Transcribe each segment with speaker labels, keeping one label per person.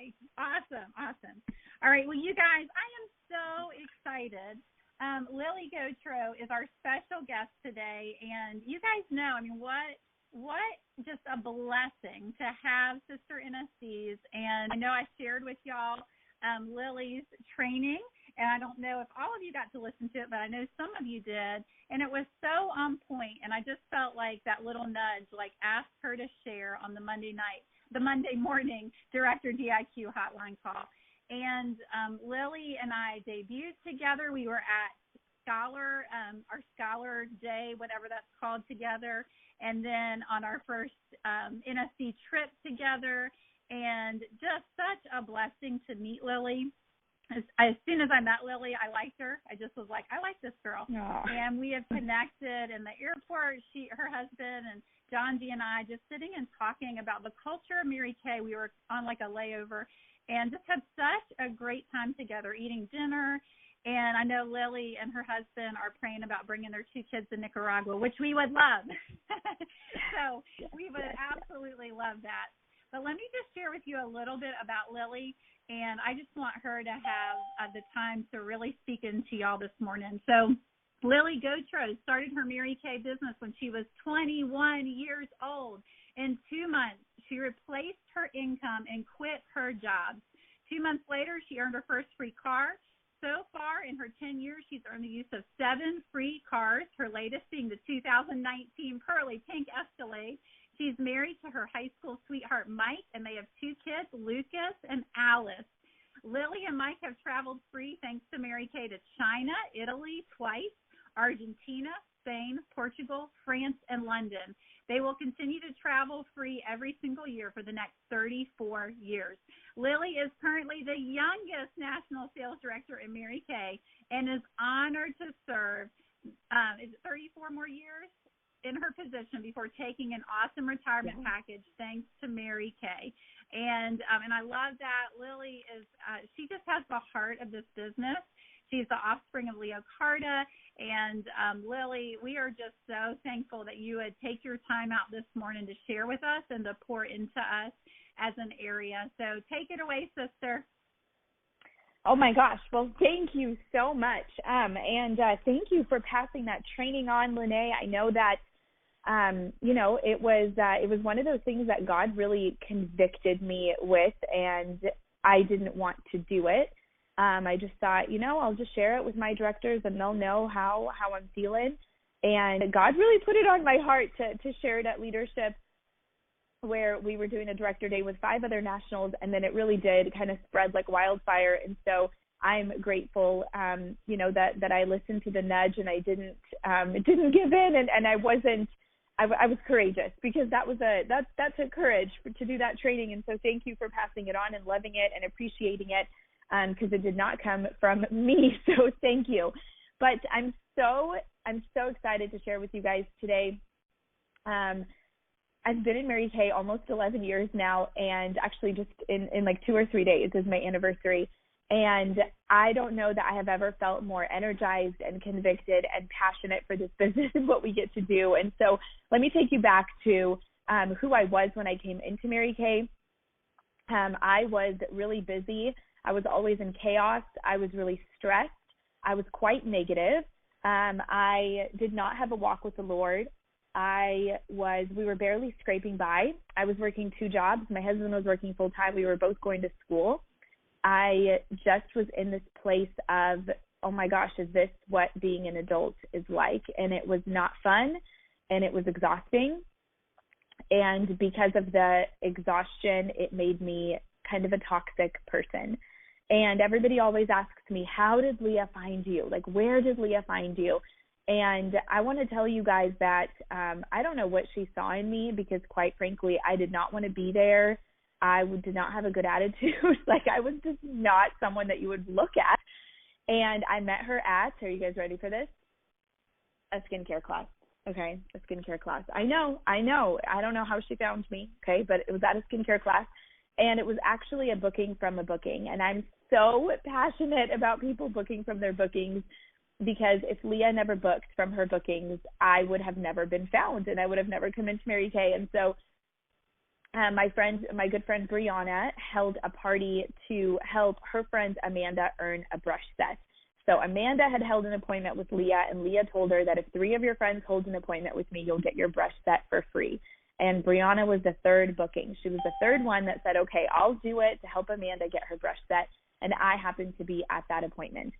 Speaker 1: Okay. Awesome. Awesome. All right. Well, you guys, I am so excited. Lily Gauthreaux is our special guest today, and you guys know, I mean, what just a blessing to have Sister NSCs. And I know I shared with y'all Lily's training, and I don't know if all of you got to listen to it, but I know some of you did, and it was so on point, and I just felt like that little nudge, like ask her to share on the Monday morning Director DIQ hotline call. And Lily and I debuted together. We were at our Scholar Day, whatever that's called, together. And then on our first NSC trip together. And just such a blessing to meet Lily. As soon as I met Lily, I liked her. I just was like, I like this girl.
Speaker 2: Aww.
Speaker 1: And we have connected in the airport. Her husband, and John D. and I just sitting and talking about the culture of Mary Kay. We were on like a layover and just had such a great time together, eating dinner. And I know Lily and her husband are praying about bringing their 2 kids to Nicaragua, which we would love. So we would absolutely love that. But let me just share with you a little bit about Lily, and I just want her to have the time to really speak into y'all this morning. So Lily Gauthreaux started her Mary Kay business when she was 21 years old. In 2 months, she replaced her income and quit her job. 2 months later, she earned her first free car. So far, in her 10 years, she's earned the use of 7 free cars, her latest being the 2019 Pearly Pink Escalade. She's married to her high school sweetheart, Mike, and they have 2 kids, Lucas and Alice. Lily and Mike have traveled free, thanks to Mary Kay, to China, Italy twice, Argentina, Spain, Portugal, France, and London. They will continue to travel free every single year for the next 34 years. Lily is currently the youngest national sales director in Mary Kay and is honored to serve 34 more years in her position before taking an awesome retirement package thanks to Mary Kay. And I love that Lily is she just has the heart of this business. She's the offspring of Leo Carta. And Lily, we are just so thankful that you would take your time out this morning to share with us and to pour into us as an area. So take it away, sister.
Speaker 2: Oh, my gosh. Well, thank you so much. And thank you for passing that training on, Lene. I know that, it was one of those things that God really convicted me with, and I didn't want to do it. I just thought, I'll just share it with my directors and they'll know how I'm feeling. And God really put it on my heart to share it at leadership, where we were doing a director day with 5 other nationals, and then it really did kind of spread like wildfire. And so I'm grateful, that I listened to the nudge and I didn't give in, and I was courageous, because that took courage to do that training. And so thank you for passing it on and loving it and appreciating it, because it did not come from me. So thank you. But I'm so excited to share with you guys today. I've been in Mary Kay almost 11 years now, and actually just in like 2 or 3 days is my anniversary. And I don't know that I have ever felt more energized and convicted and passionate for this business and what we get to do. And so let me take you back to who I was when I came into Mary Kay. I was really busy. I was always in chaos. I was really stressed. I was quite negative. I did not have a walk with the Lord. We were barely scraping by. I was working 2 jobs. My husband was working full time. We were both going to school. I just was in this place of, oh my gosh, is this what being an adult is like? And it was not fun, and it was exhausting. And because of the exhaustion, it made me kind of a toxic person. And everybody always asks me, how did Leah find you? Like, where did Leah find you? And I want to tell you guys that I don't know what she saw in me, because quite frankly, I did not want to be there. I did not have a good attitude. Like, I was just not someone that you would look at. And I met her at, are you guys ready for this? A skincare class. Okay, a skincare class. I know. I don't know how she found me, okay, but it was at a skincare class. And it was actually a booking from a booking. And I'm so passionate about people booking from their bookings, because if Leah never booked from her bookings, I would have never been found, and I would have never come into Mary Kay. And so my good friend Brianna held a party to help her friend Amanda earn a brush set. So Amanda had held an appointment with Leah, and Leah told her that if 3 of your friends hold an appointment with me, you'll get your brush set for free. And Brianna was the third booking. She was the third one that said, okay, I'll do it to help Amanda get her brush set. And I happened to be at that appointment.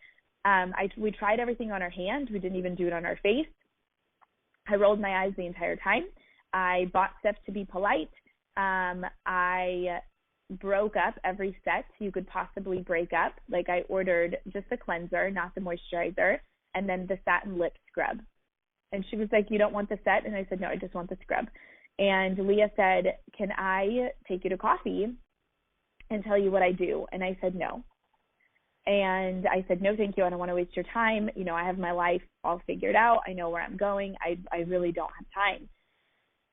Speaker 2: We tried everything on our hand. We didn't even do it on our face. I rolled my eyes the entire time. I bought stuff to be polite. I broke up every set you could possibly break up. Like I ordered just the cleanser, not the moisturizer, and then the satin lip scrub. And she was like, you don't want the set? And I said, no, I just want the scrub. And Leah said, can I take you to coffee and tell you what I do? And I said, no. And I said, no, thank you. I don't want to waste your time. You know, I have my life all figured out. I know where I'm going. I really don't have time.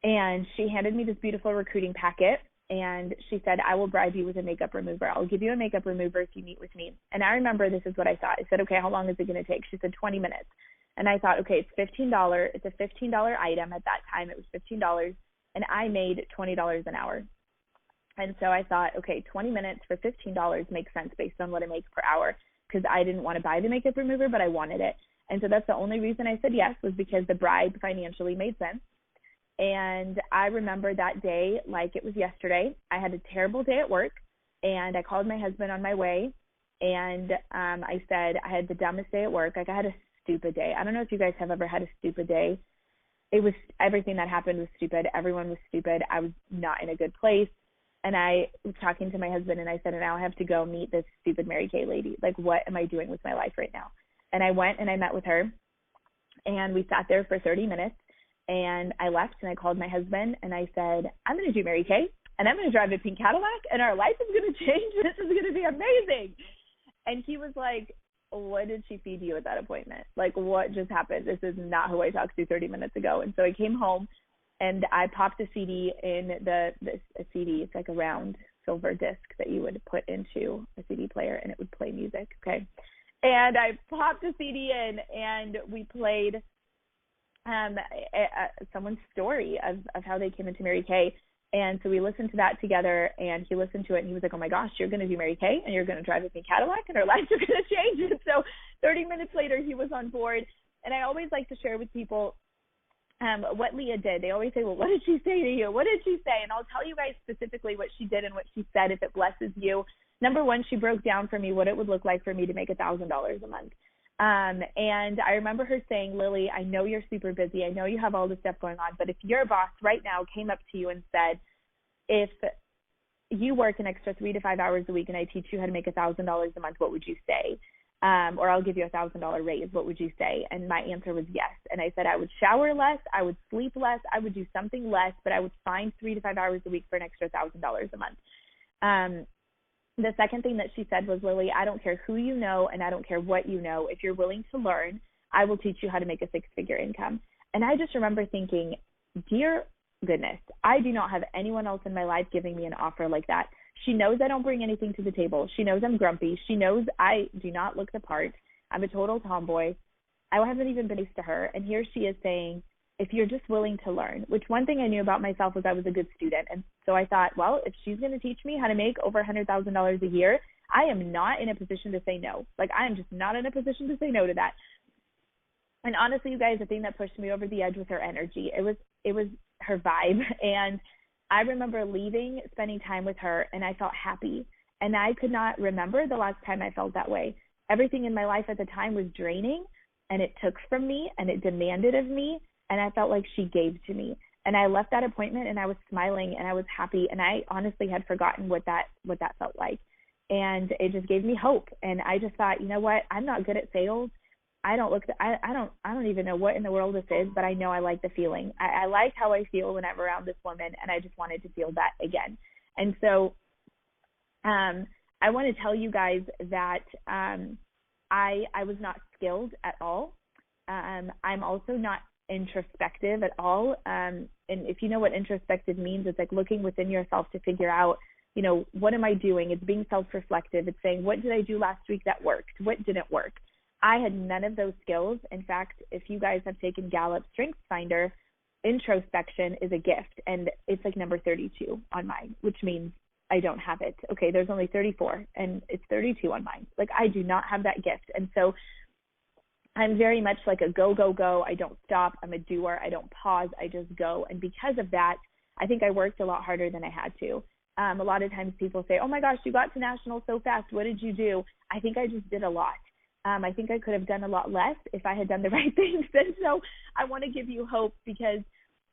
Speaker 2: And she handed me this beautiful recruiting packet. And she said, I will bribe you with a makeup remover. I'll give you a makeup remover if you meet with me. And I remember this is what I thought. I said, okay, how long is it going to take? She said, 20 minutes. And I thought, okay, it's $15. It's a $15 item. At that time, it was $15. And I made $20 an hour. And so I thought, okay, 20 minutes for $15 makes sense based on what I make per hour, because I didn't want to buy the makeup remover, but I wanted it. And so that's the only reason I said yes, was because the bribe financially made sense. And I remember that day like it was yesterday. I had a terrible day at work, and I called my husband on my way, and I said I had the dumbest day at work. Like I had a stupid day. I don't know if you guys have ever had a stupid day. It was, everything that happened was stupid. Everyone was stupid. I was not in a good place. And I was talking to my husband, and I said, now I have to go meet this stupid Mary Kay lady. Like, what am I doing with my life right now? And I went and I met with her, and we sat there for 30 minutes. And I left, and I called my husband, and I said, I'm going to do Mary Kay, and I'm going to drive a pink Cadillac, and our life is going to change. This is going to be amazing. And he was like, what did she feed you at that appointment? Like, what just happened? This is not who I talked to 30 minutes ago. And so I came home, and I popped a CD in a CD. It's like a round silver disc that you would put into a CD player, and it would play music, okay? And I popped a CD in, and we played someone's story of how they came into Mary Kay. And so we listened to that together, and he listened to it, and he was like, oh my gosh, you're going to do Mary Kay, and you're going to drive a pink Cadillac, and our lives are going to change. And so 30 minutes later, he was on board. And I always like to share with people what Leah did. They always say, well, what did she say to you? What did she say? And I'll tell you guys specifically what she did and what she said if it blesses you. Number one, she broke down for me what it would look like for me to make $1,000 a month. And I remember her saying, Lily, I know you're super busy. I know you have all this stuff going on, but if your boss right now came up to you and said, if you work an extra 3 to 5 hours a week and I teach you how to make $1,000 a month, what would you say? Or I'll give you $1,000 raise, what would you say? And my answer was yes. And I said, I would shower less, I would sleep less, I would do something less, but I would find 3 to 5 hours a week for an extra $1,000 a month. The second thing that she said was, Lily, I don't care who you know and I don't care what you know. If you're willing to learn, I will teach you how to make a 6-figure income. And I just remember thinking, dear goodness, I do not have anyone else in my life giving me an offer like that. She knows I don't bring anything to the table. She knows I'm grumpy. She knows I do not look the part. I'm a total tomboy. I haven't even been nice to her. And here she is saying, if you're just willing to learn, which one thing I knew about myself was I was a good student. And so I thought, well, if she's going to teach me how to make over $100,000 a year, I am not in a position to say no. Like, I am just not in a position to say no to that. And honestly, you guys, the thing that pushed me over the edge was her energy. It was her vibe. And I remember leaving, spending time with her, and I felt happy. And I could not remember the last time I felt that way. Everything in my life at the time was draining, and it took from me, and it demanded of me. And I felt like she gave to me. And I left that appointment and I was smiling and I was happy. And I honestly had forgotten what that felt like. And it just gave me hope. And I just thought, you know what? I'm not good at sales. I don't even know what in the world this is, but I know I like the feeling. I like how I feel when I'm around this woman, and I just wanted to feel that again. And so I want to tell you guys that I was not skilled at all. I'm also not introspective at all. And if you know what introspective means, it's like looking within yourself to figure out, you know, what am I doing? It's being self-reflective. It's saying, what did I do last week that worked? What didn't work? I had none of those skills. In fact, if you guys have taken Gallup Strengths Finder, introspection is a gift, and it's like number 32 on mine, which means I don't have it. Okay, there's only 34, and it's 32 on mine. Like, I do not have that gift. And so I'm very much like a go, go, go. I don't stop. I'm a doer. I don't pause. I just go. And because of that, I think I worked a lot harder than I had to. A lot of times people say, oh my gosh, you got to national so fast. What did you do? I think I just did a lot. I think I could have done a lot less if I had done the right things. And so I want to give you hope, because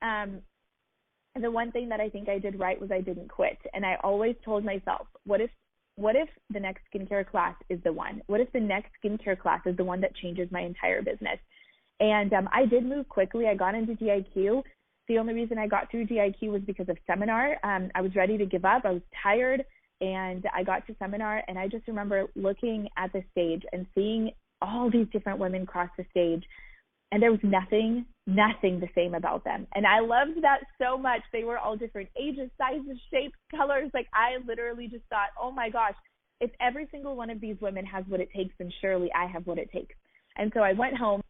Speaker 2: the one thing that I think I did right was I didn't quit. And I always told myself, what if the next skincare class is the one? What if the next skincare class is the one that changes my entire business? And I did move quickly. I got into DIQ. The only reason I got through DIQ was because of seminar. I was ready to give up. I was tired, and I got to seminar, and I just remember looking at the stage and seeing all these different women cross the stage, and there was nothing the same about them. And I loved that so much. They were all different ages, sizes, shapes, colors. Like, I literally just thought, oh my gosh, if every single one of these women has what it takes, then surely I have what it takes. And so I went home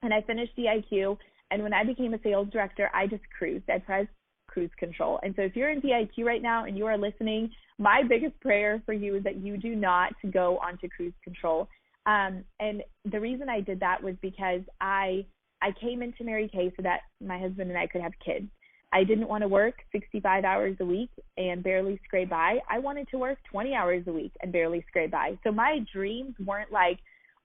Speaker 2: and I finished DIQ. And when I became a sales director, I just cruised. I pressed cruise control. And so if you're in DIQ right now and you are listening, my biggest prayer for you is that you do not go onto cruise control. And the reason I did that was because I came into Mary Kay so that my husband and I could have kids. I didn't want to work 65 hours a week and barely scrape by. I wanted to work 20 hours a week and barely scrape by. So my dreams weren't like,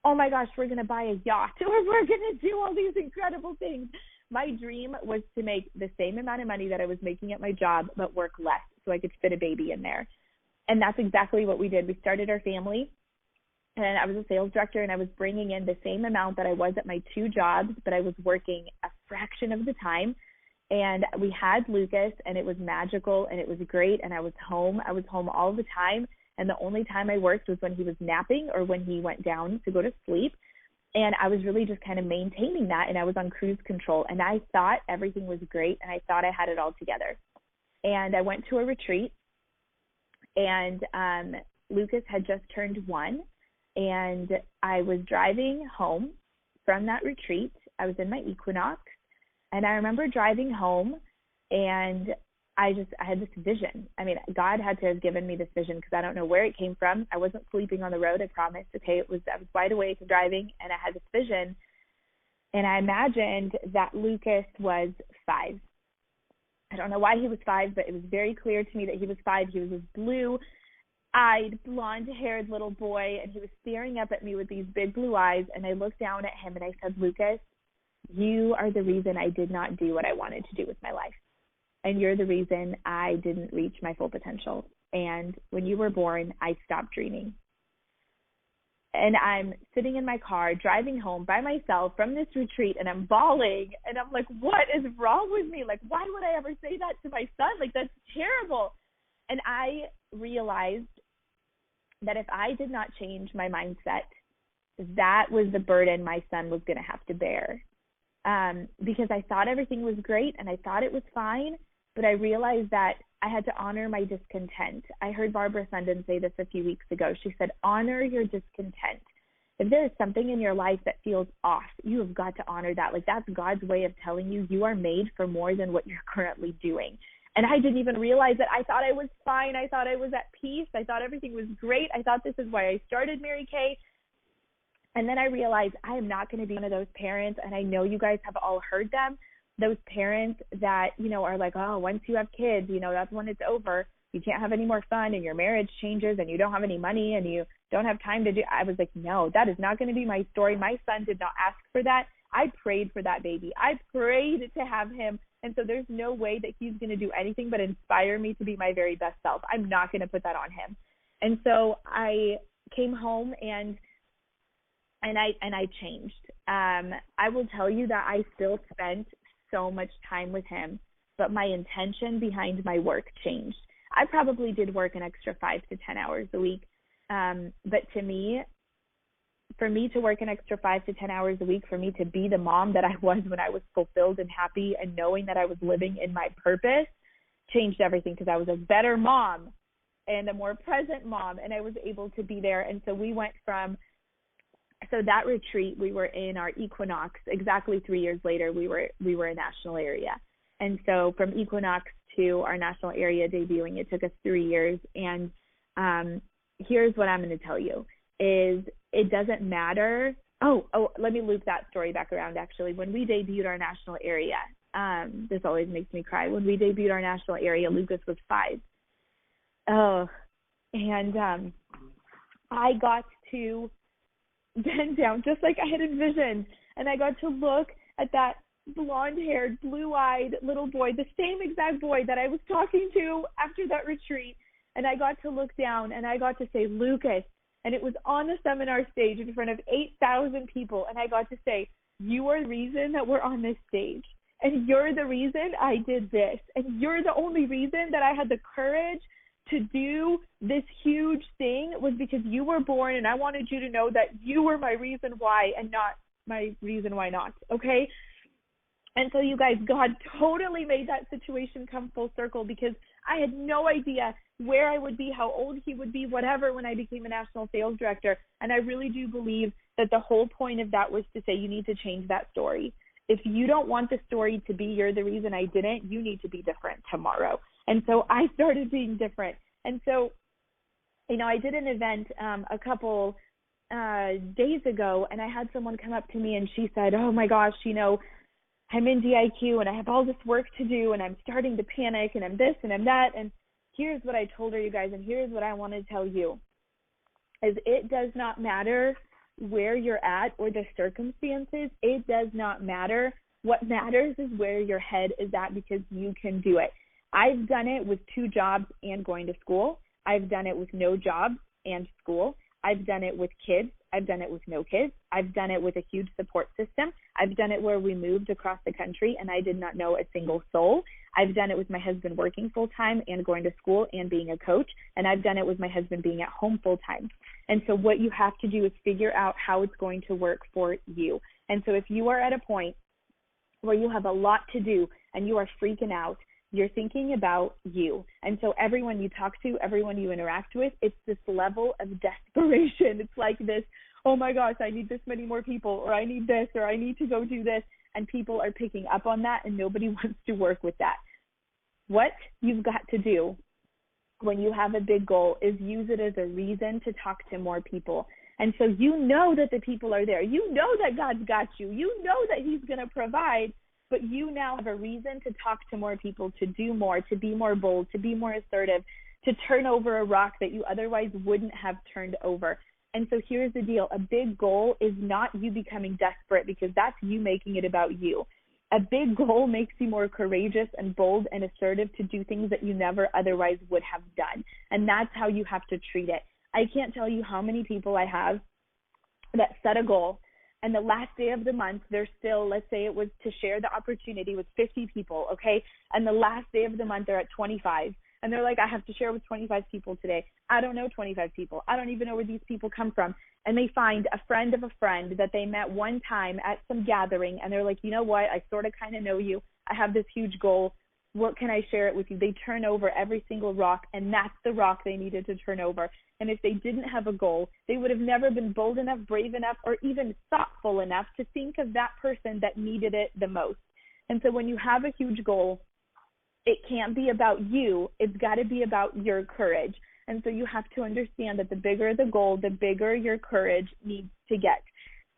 Speaker 2: oh my gosh, we're going to buy a yacht or we're going to do all these incredible things. My dream was to make the same amount of money that I was making at my job, but work less so I could fit a baby in there. And that's exactly what we did. We started our family, and I was a sales director, and I was bringing in the same amount that I was at my two jobs, but I was working a fraction of the time. And we had Lucas, and it was magical, and it was great, and I was home. I was home all the time, and the only time I worked was when he was napping or when he went down to go to sleep. And I was really just kind of maintaining that, and I was on cruise control, and I thought everything was great, and I thought I had it all together. And I went to a retreat, and Lucas had just turned 1, and I was driving home from that retreat. I was in my Equinox, and I remember driving home, and I had this vision. I mean, God had to have given me this vision because I don't know where it came from. I wasn't sleeping on the road, I promise. Okay, I was wide awake and driving, and I had this vision, and I imagined that Lucas was 5. I don't know why he was 5, but it was very clear to me that he was 5. He was this blue-eyed, blonde-haired little boy, and he was staring up at me with these big blue eyes, and I looked down at him, and I said, Lucas, you are the reason I did not do what I wanted to do with my life. And you're the reason I didn't reach my full potential. And when you were born, I stopped dreaming. And I'm sitting in my car, driving home by myself from this retreat, and I'm bawling. And I'm like, what is wrong with me? Like, why would I ever say that to my son? Like, that's terrible. And I realized that if I did not change my mindset, that was the burden my son was going to have to bear. Because I thought everything was great and I thought it was fine, but I realized that I had to honor my discontent. I heard Barbara Sundin say this a few weeks ago. She said, honor your discontent. If there is something in your life that feels off, you have got to honor that. Like, that's God's way of telling you you are made for more than what you're currently doing. And I didn't even realize that. I thought I was fine. I thought I was at peace. I thought everything was great. I thought this is why I started Mary Kay. And then I realized I am not going to be one of those parents, and I know you guys have all heard them, those parents that, are like, oh, once you have kids, that's when it's over. You can't have any more fun, and your marriage changes, and you don't have any money, and you don't have time to do. I was like, no, that is not going to be my story. My son did not ask for that. I prayed for that baby. I prayed to have him. And so there's no way that he's going to do anything but inspire me to be my very best self. I'm not going to put that on him. And so I came home and I changed. I will tell you that I still spent so much time with him, but my intention behind my work changed. I probably did work an extra 5 to 10 hours a week. But to me, for me to work an extra 5 to 10 hours a week, for me to be the mom that I was when I was fulfilled and happy and knowing that I was living in my purpose, changed everything, because I was a better mom and a more present mom, and I was able to be there. And so we went from So that retreat, we were in our Equinox. Exactly 3 years later, we were a national area. And so from Equinox to our national area debuting, it took us 3 years. And here's what I'm going to tell you is it doesn't matter. Oh, let me loop that story back around, actually. When we debuted our national area, this always makes me cry. When we debuted our national area, Lucas was 5. Oh, and I got to bend down just like I had envisioned, and I got to look at that blonde-haired, blue-eyed little boy, the same exact boy that I was talking to after that retreat, and I got to look down, and I got to say, Lucas, and it was on the seminar stage in front of 8,000 people, and I got to say, you are the reason that we're on this stage, and you're the reason I did this, and you're the only reason that I had the courage to do this huge thing was because you were born, and I wanted you to know that you were my reason why and not my reason why not, okay? And so you guys, God totally made that situation come full circle because I had no idea where I would be, how old he would be, whatever, when I became a national sales director. And I really do believe that the whole point of that was to say you need to change that story. If you don't want the story to be you're the reason I didn't, you need to be different tomorrow. And so I started being different. And so, I did an event a couple days ago, and I had someone come up to me and she said, oh my gosh, I'm in DIQ and I have all this work to do and I'm starting to panic and I'm this and I'm that. And here's what I told her, you guys, and here's what I want to tell you, is it does not matter where you're at or the circumstances. It does not matter. What matters is where your head is at, because you can do it. I've done it with 2 jobs and going to school. I've done it with no job and school. I've done it with kids. I've done it with no kids. I've done it with a huge support system. I've done it where we moved across the country and I did not know a single soul. I've done it with my husband working full-time and going to school and being a coach. And I've done it with my husband being at home full-time. And so what you have to do is figure out how it's going to work for you. And so if you are at a point where you have a lot to do and you are freaking out, you're thinking about you. And so everyone you talk to, everyone you interact with, it's this level of desperation. It's like this, oh my gosh, I need this many more people, or I need this, or I need to go do this. And people are picking up on that, and nobody wants to work with that. What you've got to do when you have a big goal is use it as a reason to talk to more people. And so you know that the people are there. You know that God's got you. You know that He's going to provide. But you now have a reason to talk to more people, to do more, to be more bold, to be more assertive, to turn over a rock that you otherwise wouldn't have turned over. And so here's the deal. A big goal is not you becoming desperate, because that's you making it about you. A big goal makes you more courageous and bold and assertive to do things that you never otherwise would have done. And that's how you have to treat it. I can't tell you how many people I have that set a goal, and the last day of the month, they're still, let's say it was to share the opportunity with 50 people, okay? And the last day of the month, they're at 25. And they're like, I have to share with 25 people today. I don't know 25 people. I don't even know where these people come from. And they find a friend of a friend that they met one time at some gathering. And they're like, you know what? I sort of kind of know you. I have this huge goal. What can I share it with you? They turn over every single rock, and that's the rock they needed to turn over. And if they didn't have a goal, they would have never been bold enough, brave enough, or even thoughtful enough to think of that person that needed it the most. And so when you have a huge goal, it can't be about you. It's got to be about your courage. And so you have to understand that the bigger the goal, the bigger your courage needs to get.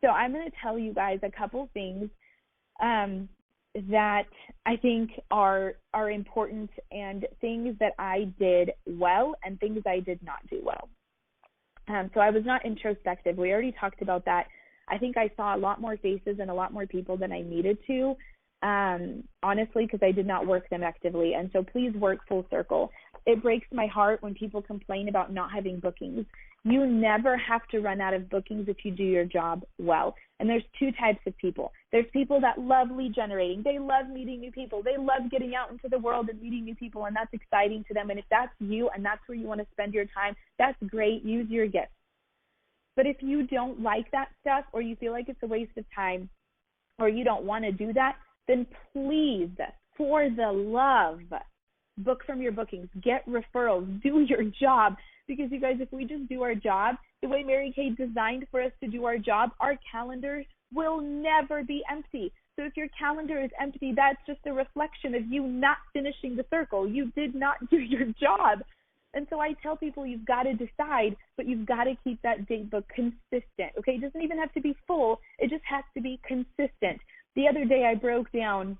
Speaker 2: So I'm going to tell you guys a couple things that I think are important, and things that I did well and things I did not do well. So I was not introspective. We already talked about that. I think I saw a lot more faces and a lot more people than I needed to, honestly, because I did not work them actively. And so please work full circle. It breaks my heart when people complain about not having bookings. You never have to run out of bookings if you do your job well. And there's 2 types of people. There's people that love lead generating. They love meeting new people. They love getting out into the world and meeting new people, and that's exciting to them. And if that's you and that's where you want to spend your time, that's great. Use your gifts. But if you don't like that stuff, or you feel like it's a waste of time, or you don't want to do that, then please, for the love, book from your bookings, get referrals, do your job, Because you guys, if we just do our job the way Mary Kay designed for us to do our job, our calendars will never be empty. So if your calendar is empty, that's just a reflection of you not finishing the circle. You did not do your job. And so I tell people you've got to decide, but you've got to keep that date book consistent, okay? It doesn't even have to be full. It just has to be consistent. The other day I broke down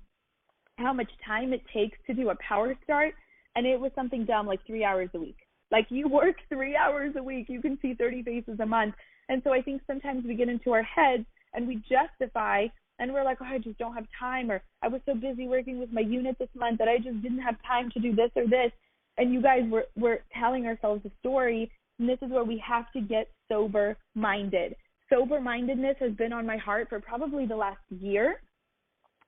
Speaker 2: how much time it takes to do a power start, and it was something dumb like 3 hours a week. Like, you work 3 hours a week, you can see 30 faces a month. And so I think sometimes we get into our heads and we justify, and we're like, oh, I just don't have time, or I was so busy working with my unit this month that I just didn't have time to do this or this. And you guys, we're telling ourselves a story, and this is where we have to get sober-minded. Sober-mindedness has been on my heart for probably the last year,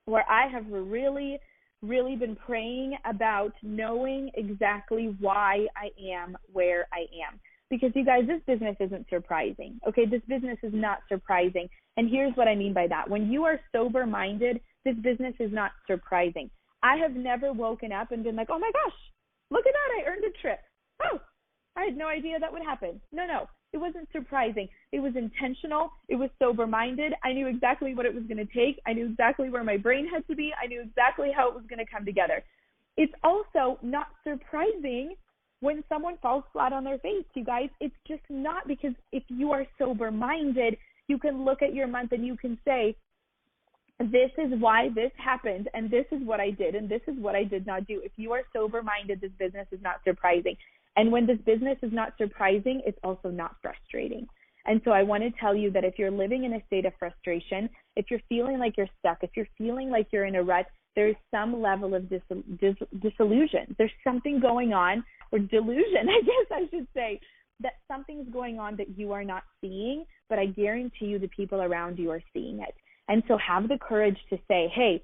Speaker 2: where I have really been praying about knowing exactly why I am where I am. Because, you guys, this business isn't surprising, okay? This business is not surprising. And here's what I mean by that. When you are sober-minded, this business is not surprising. I have never woken up and been like, oh, my gosh, look at that, I earned a trip. Oh, I had no idea that would happen. No, it wasn't surprising. It was intentional. It was sober-minded. I knew exactly what it was going to take. I knew exactly where my brain had to be. I knew exactly how it was going to come together. It's also not surprising when someone falls flat on their face, you guys. It's just not, because if you are sober-minded, you can look at your month and you can say, this is why this happened, and this is what I did, and this is what I did not do. If you are sober-minded, this business is not surprising. And when this business is not surprising, it's also not frustrating. And so I want to tell you that if you're living in a state of frustration, if you're feeling like you're stuck, if you're feeling like you're in a rut, there is some level of disillusion. There's something going on, or delusion, I guess I should say, that something's going on that you are not seeing, but I guarantee you the people around you are seeing it. And so have the courage to say, hey,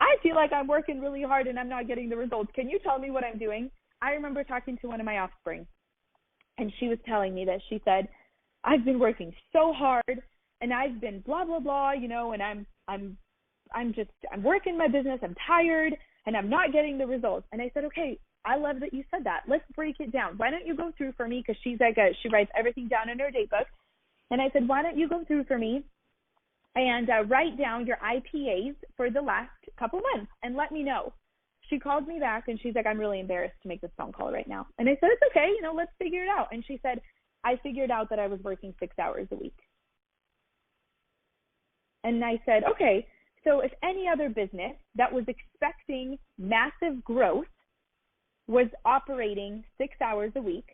Speaker 2: I feel like I'm working really hard and I'm not getting the results. Can you tell me what I'm doing? I remember talking to one of my offspring, and she was telling me that she said, I've been working so hard and I've been blah, blah, blah, and I'm working my business. I'm tired and I'm not getting the results. And I said, okay, I love that you said that. Let's break it down. Why don't you go through for me? Because she's like, she writes everything down in her date book. And I said, why don't you go through for me and write down your IPAs for the last couple months and let me know. She called me back and she's like, I'm really embarrassed to make this phone call right now. And I said, it's okay, let's figure it out. And she said, I figured out that I was working 6 hours a week. And I said, okay, so if any other business that was expecting massive growth was operating 6 hours a week,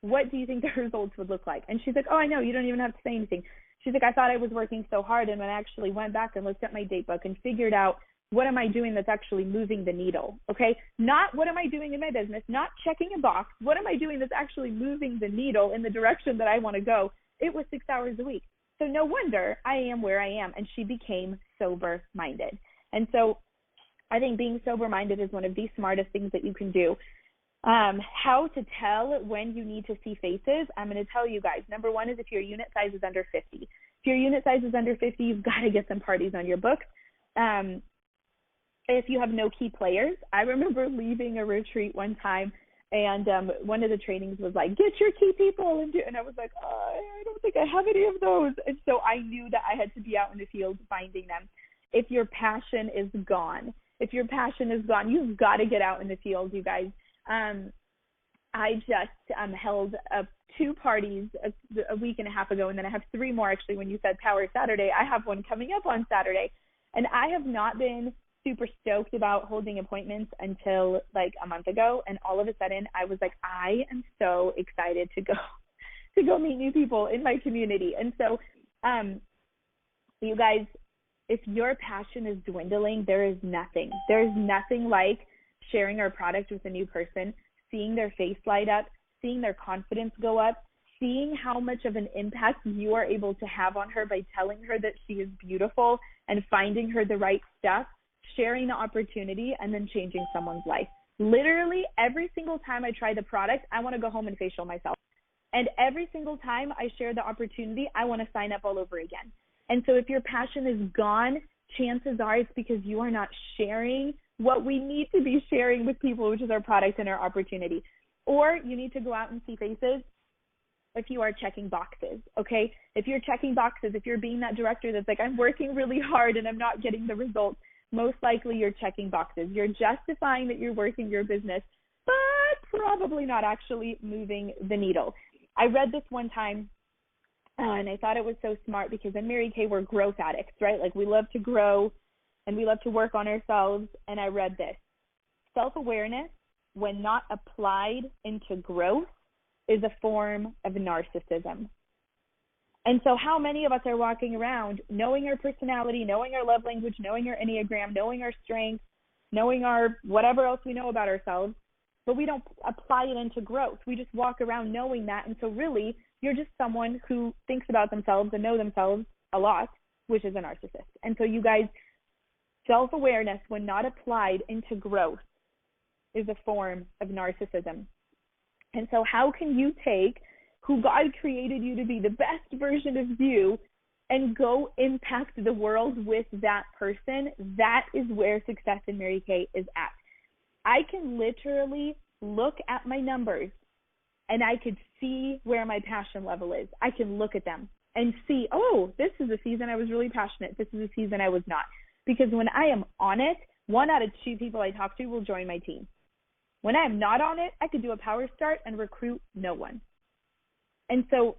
Speaker 2: what do you think the results would look like? And she's like, oh, I know, you don't even have to say anything. She's like, I thought I was working so hard, and when I actually went back and looked at my date book and figured out what am I doing that's actually moving the needle, okay? Not what am I doing in my business, not checking a box. What am I doing that's actually moving the needle in the direction that I want to go? It was 6 hours a week. So no wonder I am where I am. And she became sober-minded. And so I think being sober-minded is one of the smartest things that you can do. How to tell when you need to see faces, I'm going to tell you guys. Number one is if your unit size is under 50. If your unit size is under 50, you've got to get some parties on your books. If you have no key players, I remember leaving a retreat one time, and one of the trainings was like, get your key people. And I was like, I don't think I have any of those. And so I knew that I had to be out in the field finding them. If your passion is gone, you've got to get out in the field, you guys. I just held 2 parties a week and a half ago, and then I have 3 more actually. When you said Power Saturday, I have one coming up on Saturday, and I have not been super stoked about holding appointments until like a month ago, and all of a sudden I was like, I am so excited to go meet new people in my community. And so you guys, if your passion is dwindling, there's nothing like sharing our product with a new person, seeing their face light up, seeing their confidence go up, seeing how much of an impact you are able to have on her by telling her that she is beautiful and finding her the right stuff, sharing the opportunity, and then changing someone's life. Literally every single time I try the product, I want to go home and facial myself. And every single time I share the opportunity, I want to sign up all over again. And so if your passion is gone, chances are it's because you are not sharing what we need to be sharing with people, which is our product and our opportunity. Or you need to go out and see faces. if you are checking boxes, okay? If you're checking boxes, if you're being that director that's like, I'm working really hard and I'm not getting the results, most likely you're checking boxes. You're justifying that you're working your business, but probably not actually moving the needle. I read this one time, and I thought it was so smart because in Mary Kay, we're growth addicts, right? Like we love to grow and we love to work on ourselves. And I read this: self-awareness, when not applied into growth, is a form of narcissism. And so how many of us are walking around knowing our personality, knowing our love language, knowing our Enneagram, knowing our strengths, knowing our whatever else we know about ourselves, but we don't apply it into growth. We just walk around knowing that. And so really, you're just someone who thinks about themselves and know themselves a lot, which is a narcissist. And so you guys, self-awareness, when not applied into growth, is a form of narcissism. And so how can you take who God created you to be, the best version of you, and go impact the world with that person? That is where success in Mary Kay is at. I can literally look at my numbers and I could see where my passion level is. I can look at them and see, oh, this is a season I was really passionate. This is a season I was not. Because when I am on it, 1 out of 2 people I talk to will join my team. When I am not on it, I could do a power start and recruit no one. And so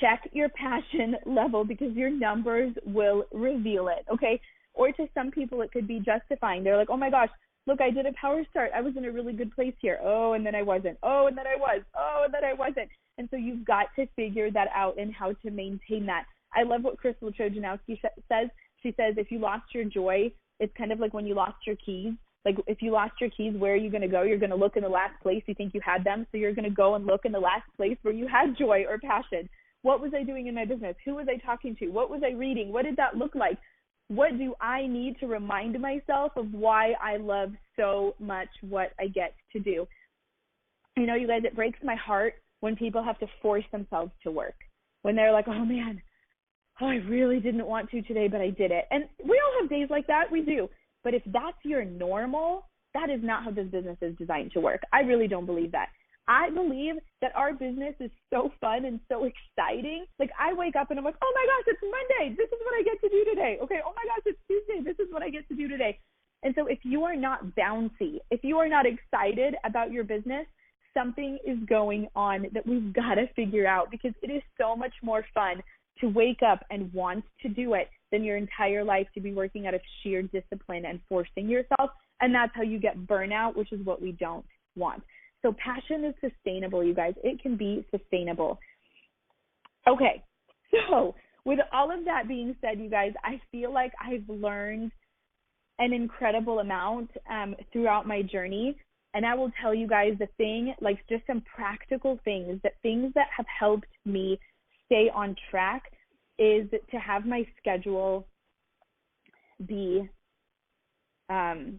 Speaker 2: check your passion level because your numbers will reveal it, okay? Or to some people, it could be justifying. They're like, oh my gosh, look, I did a power start. I was in a really good place here. Oh, and then I wasn't. Oh, and then I was. Oh, and then I wasn't. And so you've got to figure that out and how to maintain that. I love what Crystal Trojanowski says. She says, if you lost your joy, it's kind of like when you lost your keys. Like if you lost your keys, where are you going to go? You're going to look in the last place you think you had them. So you're going to go and look in the last place where you had joy or passion. What was I doing in my business? Who was I talking to? What was I reading? What did that look like? What do I need to remind myself of why I love so much what I get to do? You know, you guys, it breaks my heart when people have to force themselves to work. When they're like, oh man, I really didn't want to today, but I did it. And we all have days like that. We do. But if that's your normal, that is not how this business is designed to work. I really don't believe that. I believe that our business is so fun and so exciting. Like I wake up and I'm like, oh my gosh, it's Monday. This is what I get to do today. Okay, oh my gosh, it's Tuesday. This is what I get to do today. And so if you are not bouncy, if you are not excited about your business, something is going on that we've got to figure out, because it is so much more fun to wake up and want to do it than your entire life to be working out of sheer discipline and forcing yourself. And that's how you get burnout, which is what we don't want. So passion is sustainable, you guys. It can be sustainable. Okay, so with all of that being said, you guys, I feel like I've learned an incredible amount throughout my journey. And I will tell you guys the thing, like just some practical things that have helped me stay on track is to have my schedule be, to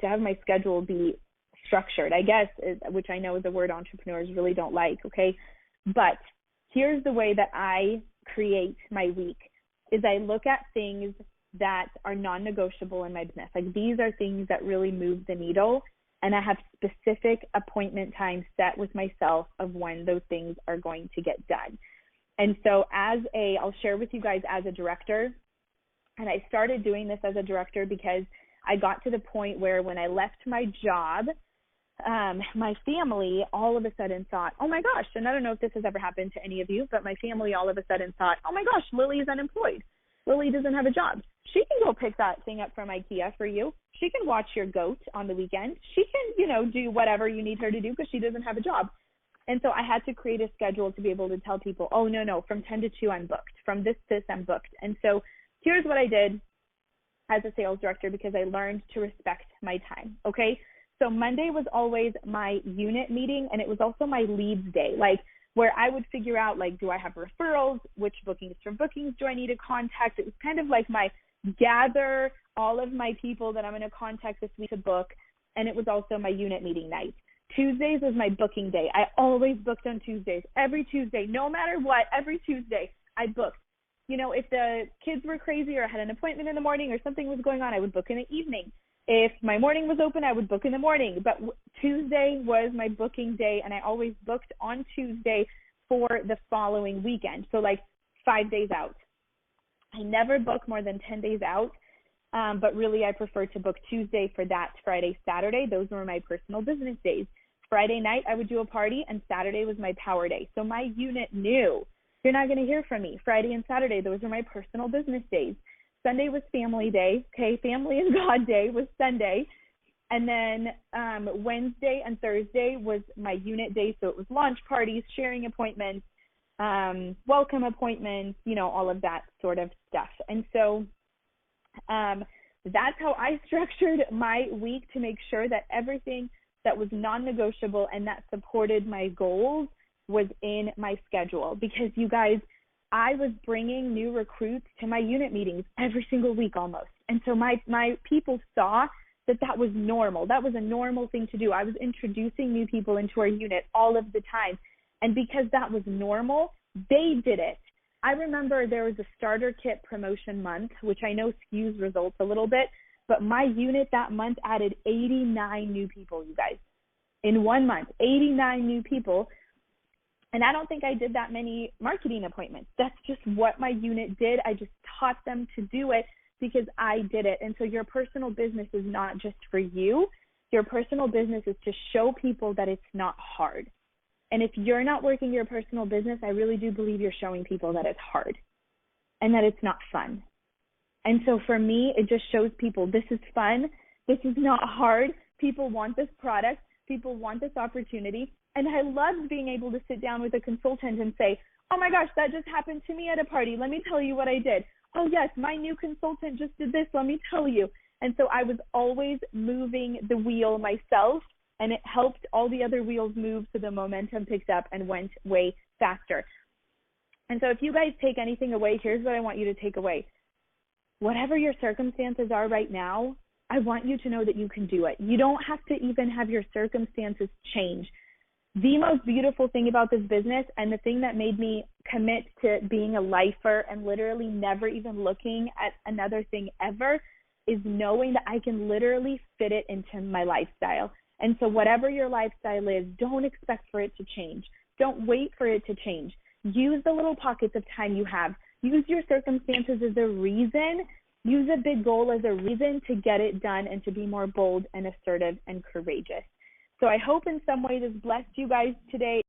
Speaker 2: have my schedule be structured, I guess, which I know is a word entrepreneurs really don't like, okay? But here's the way that I create my week, is I look at things that are non-negotiable in my business. Like these are things that really move the needle, and I have specific appointment times set with myself of when those things are going to get done. And so I'll share with you guys as a director, and I started doing this as a director because I got to the point where when I left my job, my family all of a sudden thought, oh my gosh, and I don't know if this has ever happened to any of you, but my family all of a sudden thought, oh my gosh, Lily is unemployed. Lily doesn't have a job. She can go pick that thing up from IKEA for you. She can watch your goat on the weekend. She can, do whatever you need her to do because she doesn't have a job. And so I had to create a schedule to be able to tell people, oh, no, from 10 to 2 I'm booked. From this, I'm booked. And so here's what I did as a sales director, because I learned to respect my time, okay? So Monday was always my unit meeting, and it was also my leads day, like where I would figure out, like, do I have referrals? Which bookings from bookings do I need to contact? It was kind of like my gather all of my people that I'm going to contact this week to book, and it was also my unit meeting night. Tuesdays was my booking day. I always booked on Tuesdays. Every Tuesday, no matter what, every Tuesday I booked. If the kids were crazy or I had an appointment in the morning or something was going on, I would book in the evening. If my morning was open, I would book in the morning. But Tuesday was my booking day, and I always booked on Tuesday for the following weekend. So like 5 days out. I never book more than 10 days out. But really, I prefer to book Tuesday for that Friday, Saturday. Those were my personal business days. Friday night, I would do a party, and Saturday was my power day. So my unit knew, you're not going to hear from me. Friday and Saturday, those are my personal business days. Sunday was family day. Okay, family and God day was Sunday. And then Wednesday and Thursday was my unit day. So it was launch parties, sharing appointments, welcome appointments, all of that sort of stuff. And so that's how I structured my week to make sure that everything that was non-negotiable and that supported my goals was in my schedule. Because you guys, I was bringing new recruits to my unit meetings every single week almost. And so my people saw that was normal. That was a normal thing to do. I was introducing new people into our unit all of the time. And because that was normal, they did it. I remember there was a starter kit promotion month, which I know skews results a little bit, but my unit that month added 89 new people, you guys. In 1 month, 89 new people. And I don't think I did that many marketing appointments. That's just what my unit did. I just taught them to do it because I did it. And so your personal business is not just for you. Your personal business is to show people that it's not hard. And if you're not working your personal business, I really do believe you're showing people that it's hard and that it's not fun. And so for me, it just shows people this is fun. This is not hard. People want this product. People want this opportunity. And I loved being able to sit down with a consultant and say, oh my gosh, that just happened to me at a party. Let me tell you what I did. Oh yes, my new consultant just did this. Let me tell you. And so I was always moving the wheel myself, and it helped all the other wheels move so the momentum picked up and went way faster. And so if you guys take anything away, here's what I want you to take away. Whatever your circumstances are right now, I want you to know that you can do it. You don't have to even have your circumstances change. The most beautiful thing about this business, and the thing that made me commit to being a lifer and literally never even looking at another thing ever, is knowing that I can literally fit it into my lifestyle. And so whatever your lifestyle is, don't expect for it to change. Don't wait for it to change. Use the little pockets of time you have. Use your circumstances as a reason. Use a big goal as a reason to get it done and to be more bold and assertive and courageous. So I hope in some way this blessed you guys today.